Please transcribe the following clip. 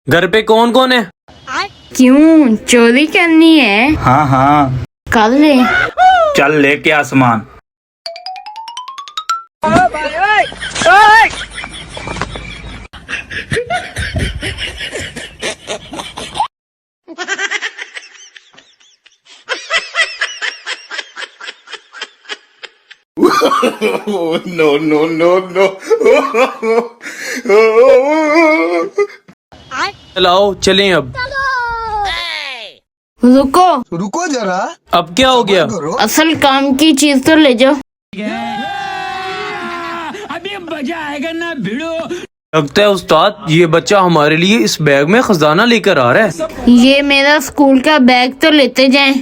घर पे कौन कौन है? क्यों चोरी करनी है? हाँ हाँ, कर ले। चल लेके आसमान। No, no, no, no. चलाओ चलें अब। रुको, रुको जरा, अब क्या हो गया? करो। असल काम की चीज तो ले जाओ। लगता है उस्ताद ये बच्चा हमारे लिए इस बैग में खजाना लेकर आ रहा है। ये मेरा स्कूल का बैग तो लेते जाएं।